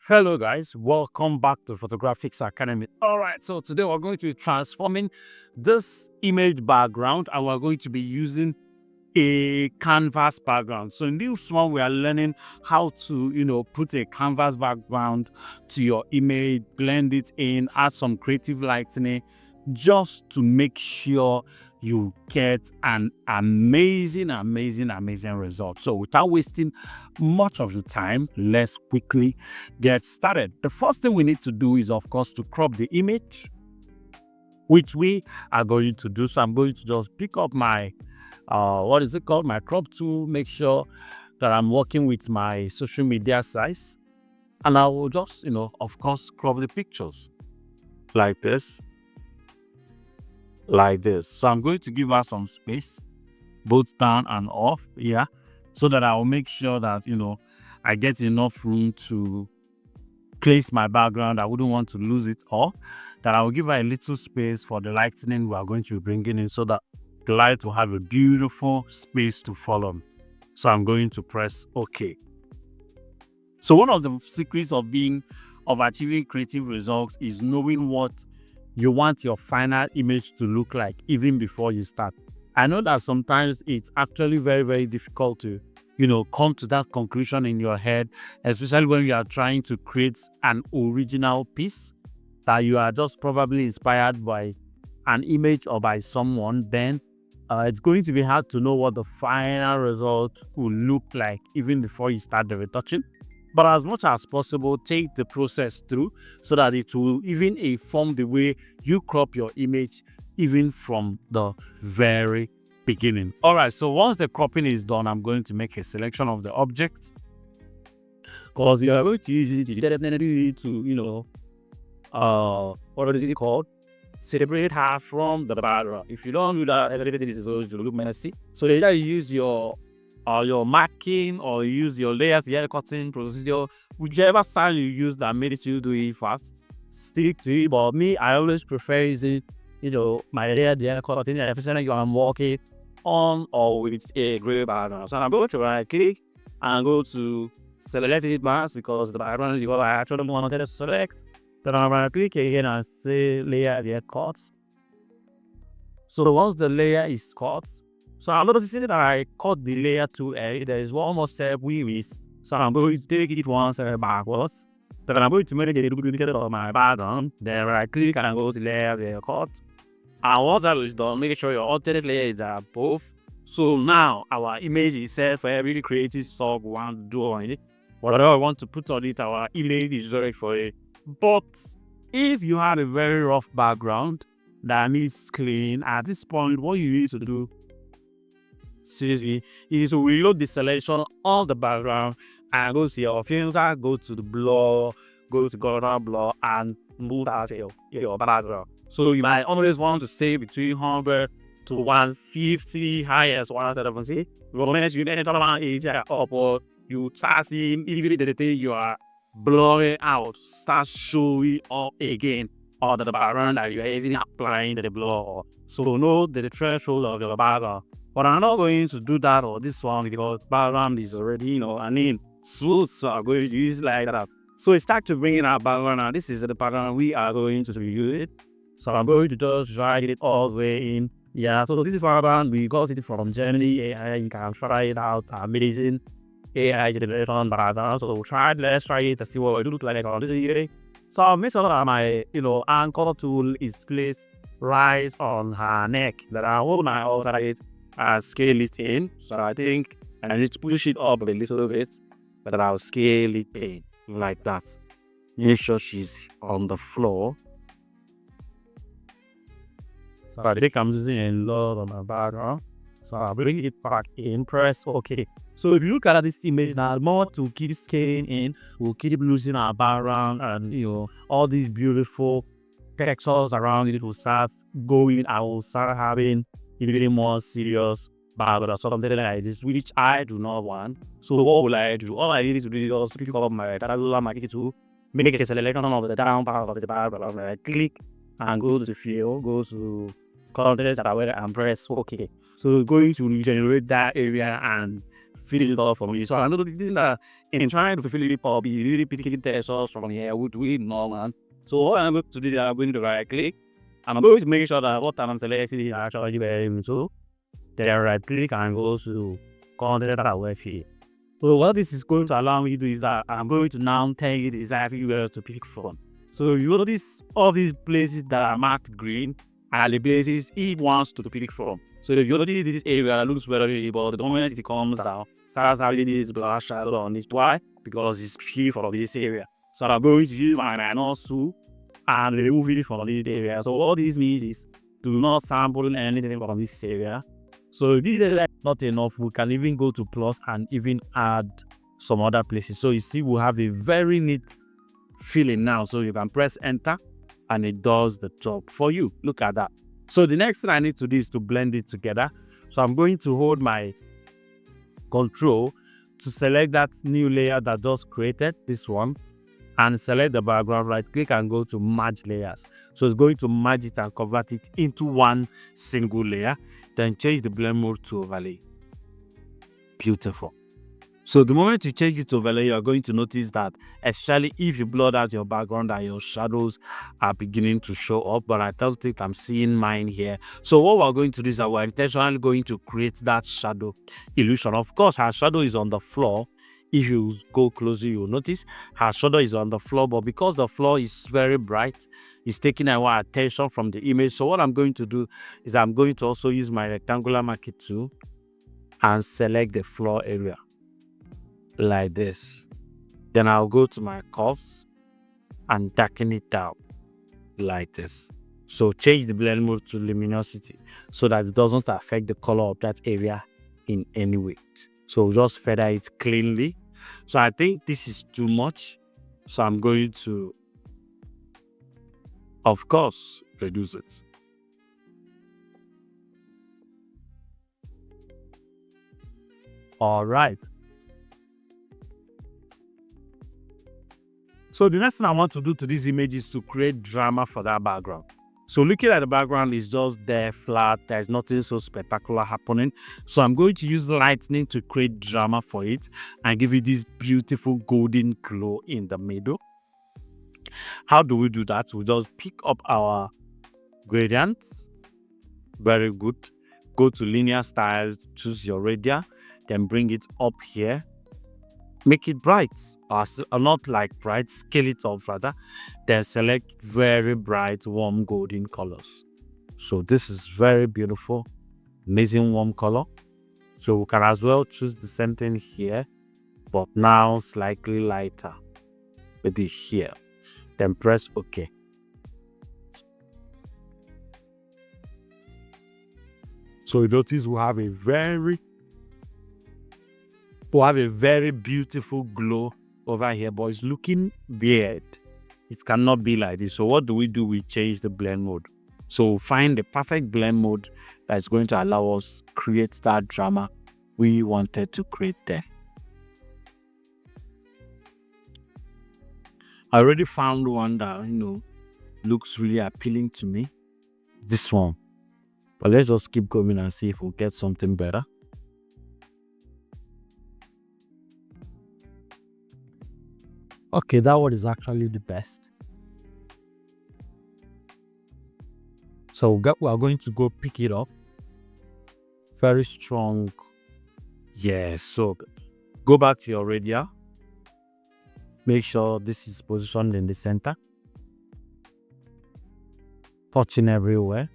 Hello guys, welcome back to Photographics Academy. Alright, so today we're going to be transforming this image background and we're going to be using a canvas background. So in this one, we are learning how to, put a canvas background to your image, blend it in, add some creative lighting, just to make sure you get an amazing result. So without wasting much of the time, let's quickly get started. The first thing we need to do is, of course, to crop the image, which we are going to do. So I'm going to just pick up my my crop tool, make sure that I'm working with my social media size, and I will just, of course, crop the pictures like this. So I'm going to give her some space, both down and off, so that I will make sure that, I get enough room to place my background. I wouldn't want to lose it, or that I will give her a little space for the lighting we are going to be bringing in, so that the light will have a beautiful space to follow. So I'm going to press OK. So one of the secrets of achieving creative results is knowing what you want your final image to look like even before you start. I know that sometimes it's actually very difficult to, come to that conclusion in your head, especially when you are trying to create an original piece that you are just probably inspired by an image or by someone. Then it's going to be hard to know what the final result will look like even before you start the retouching. But as much as possible, take the process through so that it will even inform the way you crop your image even from the very beginning. All right, so once the cropping is done, I'm going to make a selection of the object, because you are going to use it. You definitely need to, what is it called? Separate her from the background. If you don't do that, everything is going to look messy. So either you use your marking or use your layers, the cutting procedure, whichever style you use that made it you do it fast, stick to it. But me, I always prefer using, my layer, the cutting, especially when I'm working on or with a gray background. So I'm going to right click and go to select it mask, because the background is what I actually wanted to select. Then I'm going to click again and say layer, the cut. So once the layer is cut, so I'm noticing that I cut the layer too early. There is one more step we missed. So I'm going to take it one step backwards. Then I'm going to make a duplicate of my background. Then right click and go to layer, the cut. And once that is done, make sure your alternate layer is above. So now our image is set for every creative stuff we want to do on it. Whatever I want to put on it, our image is ready for it. But if you have a very rough background that needs clean, at this point, what you need to do, seriously, is to reload the selection of the background and go to your filter, go to the blur, go to Gordon blur, and move out your background. So you might always want to stay between 100 to 150, highest 170. When you enter around area upward, you start seeing even the thing you are blurring out start showing up again on the background that you are even applying the blur. So know the threshold of your background. But I'm not going to do that on this one because background is already, smooth. So I'm going to use it like that. So it's time to bring in our background. Now this is the background we are going to use it. So I'm going to just drag it all the way in. Yeah, so this is background. We got it from Germany AI. You can try it out. Amazing AI generation background. So let's try it to see what it looks like on this video. So I'll make sure that my anchor tool is placed right on her neck. That I hold my alternate scale it in. So I think I need to push it up a little bit, but I'll scale it in like that. Make sure she's on the floor. So I think I'm using a lot on my background. So I'll bring it back in, press OK. So if you look at this image now, more to keep scaling in, we'll keep losing our background, and all these beautiful textures around it will start going. I will start having even more serious background, something like this, which I do not want. So what will I do? All I need to do is just pick up my data market to make a selection of the down part of the background. I click and go to the field, go to content that I and press OK. So going to regenerate that area and fill it all for me. So I know that in trying to fill it up, be really picking textures from here, would do it normal. So what I'm going to do is I'm going to right click, and I'm going to make sure that what I'm selecting is actually very so. Then I right click and go to content that I work here. So what this is going to allow me to do is that I'm going to now tell you exactly where to pick from. So you notice all these places that are marked green are the places he wants to pick from. So if you notice this area looks very, but the moment it comes down, starts having this black shadow on it. Why? Because it's free from this area. So I'm going to use my minus tool and remove it from this area. So what this means is do not sample anything from this area. So if this is not enough, we can even go to plus and even add some other places. So you see we have a very neat feeling now. So you can press enter and it does the job for you. Look at that. So the next thing I need to do is to blend it together. So I'm going to hold my control to select that new layer that just created, this one, and select the background, right click and go to merge layers. So it's going to merge it and convert it into one single layer. Then change the blend mode to overlay. Beautiful. So the moment you change it to overlay, you're going to notice that, especially if you blur out your background and your shadows are beginning to show up, but I don't think I'm seeing mine here. So what we're going to do is that we're intentionally going to create that shadow illusion. Of course, our shadow is on the floor. If you go closer, you'll notice her shadow is on the floor, but because the floor is very bright, it's taking our attention from the image. So what I'm going to do is I'm going to also use my rectangular marquee tool and select the floor area like this. Then I'll go to my curves and darken it down like this. So change the blend mode to luminosity so that it doesn't affect the color of that area in any way. So just feather it cleanly. So I think this is too much. So I'm going to, of course, reduce it. All right. So the next thing I want to do to this image is to create drama for that background. So looking at the background is just there flat. There's nothing so spectacular happening. So I'm going to use lightning to create drama for it and give it this beautiful golden glow in the middle. How do we do that? We just pick up our gradients. Very good. Go to linear style, choose your radius, then bring it up here. Make it bright, or not like bright, scale it up rather. Then select very bright, warm golden colors. So this is very beautiful, amazing warm color. So we can as well choose the same thing here, but now slightly lighter, maybe here. Then press OK. So you notice we have a very beautiful glow over here, but it's looking weird. It cannot be like this. So what do? We change the blend mode. So find the perfect blend mode that's going to allow us create that drama we wanted to create there. I already found one that looks really appealing to me. This one. But let's just keep going and see if we'll get something better. Okay, that one is actually the best. So we are going to go pick it up. Very strong. Yeah, so go back to your radius. Make sure this is positioned in the center. Touching everywhere.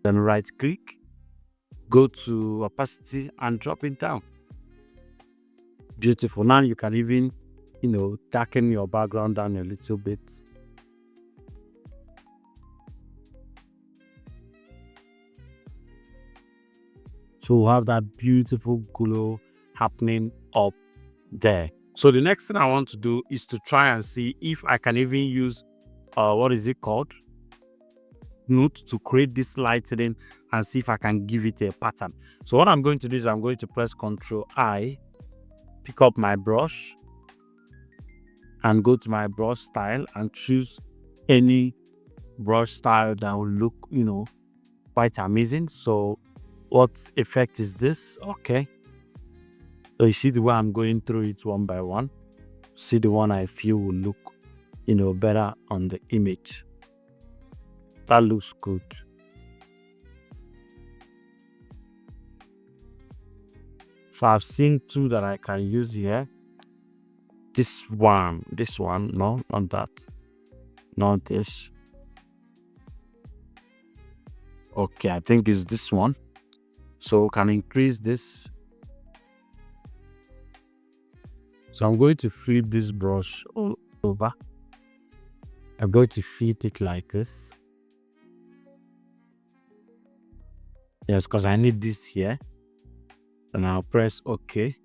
Then right click. Go to opacity and drop it down. Beautiful. Now you can even darken your background down a little bit. So we'll have that beautiful glow happening up there. So the next thing I want to do is to try and see if I can even use what is it called, note, to create this lightning and see if I can give it a pattern. So what I'm going to do is I'm going to press Ctrl I, pick up my brush and go to my brush style and choose any brush style that will look quite amazing. So what effect is this? Okay, So you see the way I'm going through it one by one. See the one I feel will look, better on the image. That looks good. So I've seen two that I can use here. This one, no, not that, not this. Okay, I think it's this one. So we can increase this. So I'm going to flip this brush all over. I'm going to flip it like this. Yes, because I need this here. And I'll press OK.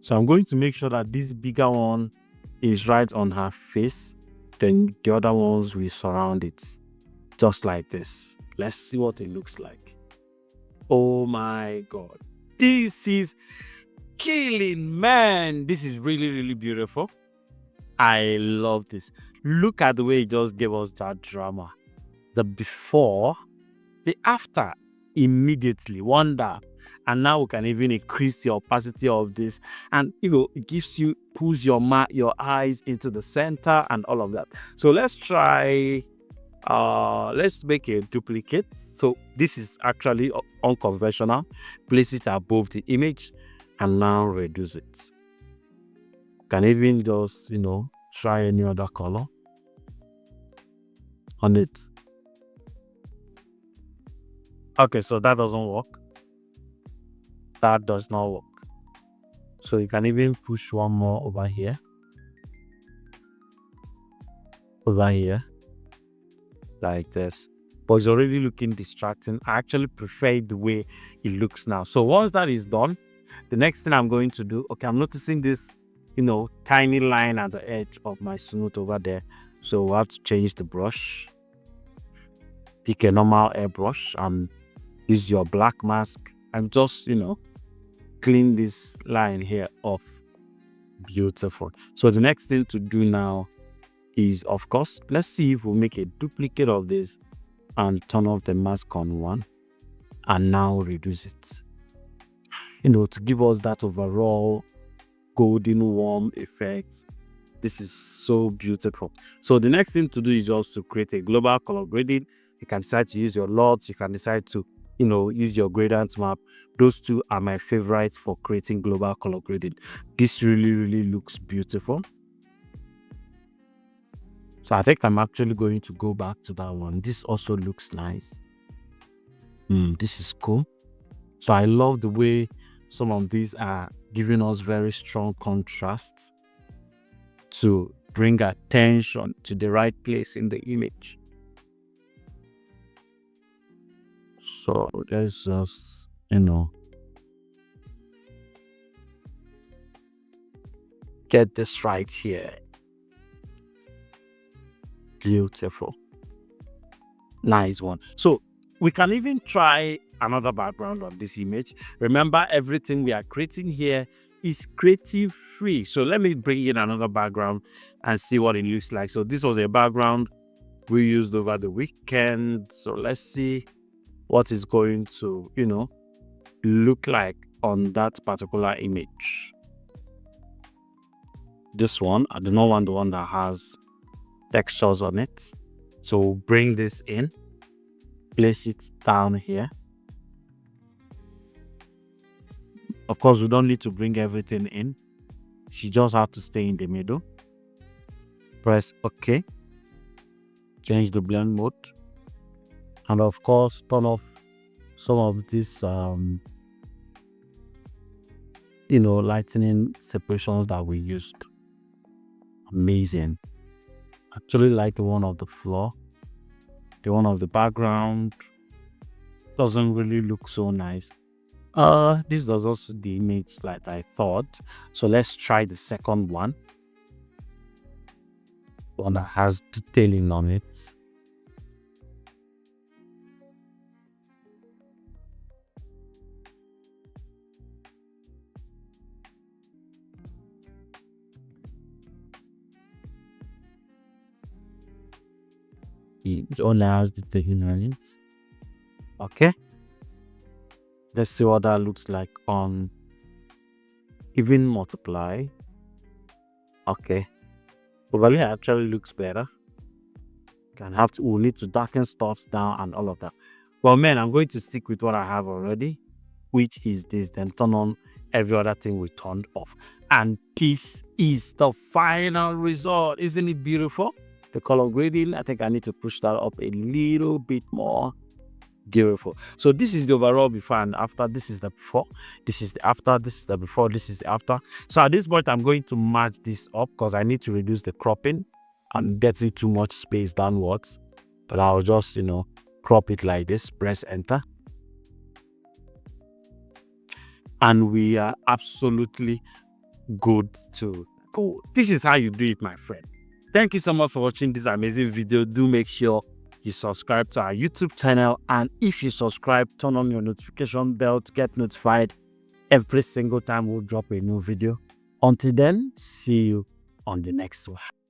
So I'm going to make sure that this bigger one is right on her face. Then the other ones will surround it. Just like this. Let's see what it looks like. Oh my God. This is killing, man. This is really, really beautiful. I love this. Look at the way it just gave us that drama. The before, the after, immediately, wonder. And now we can even increase the opacity of this. And it gives you, pulls your eyes into the center and all of that. So let's try, let's make a duplicate. So this is actually unconventional. Place it above the image and now reduce it. Can even just, try any other color on it. Okay, so that doesn't work. That does not work. So you can even push one more over here. Like this. But it's already looking distracting. I actually prefer the way it looks now. So once that is done, the next thing I'm going to do, okay, I'm noticing this, tiny line at the edge of my snoot over there. So we'll have to change the brush. Pick a normal airbrush and use your black mask and just, clean this line here off. Beautiful. So the next thing to do now is, of course, let's see if we'll make a duplicate of this and turn off the mask on one and now reduce it. To give us that overall golden warm effect. This is so beautiful. So the next thing to do is just to create a global color grading. You can decide to use your LUTs. You can decide to, use your gradient map. Those two are my favorites for creating global color grading. This really, really looks beautiful. So I think I'm actually going to go back to that one. This also looks nice. This is cool. So I love the way some of these are giving us very strong contrast to bring attention to the right place in the image. So let's just, get this right here. Beautiful. Nice one. So we can even try another background on this image. Remember, everything we are creating here is creative free. So let me bring in another background and see what it looks like. So this was a background we used over the weekend. So let's see what is going to, look like on that particular image. This one, I do not want the one that has textures on it. So bring this in, place it down here. Of course, we don't need to bring everything in. She just has to stay in the middle. Press OK. Change the blend mode. And of course, turn off some of this, lightening separations that we used. Amazing. Actually like the one of the floor. The one of the background doesn't really look so nice. This does also the image like I thought. So let's try the second one. One that has detailing on it. It only has detailing on it. Okay. Let's see what that looks like on even multiply. Okay, overlay actually looks better. We'll need to darken stuffs down and all of that. Well, man, I'm going to stick with what I have already, which is this. Then turn on every other thing we turned off, and this is the final result. Isn't it beautiful? The color grading, I think I need to push that up a little bit more. Beautiful. So this is the overall before and after. This is the before, this is the after, this is the before, this is the after. So at this point, I'm going to match this up because I need to reduce the cropping and getting too much space downwards. But I'll just, crop it like this, press enter. And we are absolutely good to go. This is how you do it, my friend. Thank you so much for watching this amazing video. Do make sure you subscribe to our YouTube channel, and if you subscribe, turn on your notification bell to get notified every single time we'll drop a new video. Until then, see you on the next one.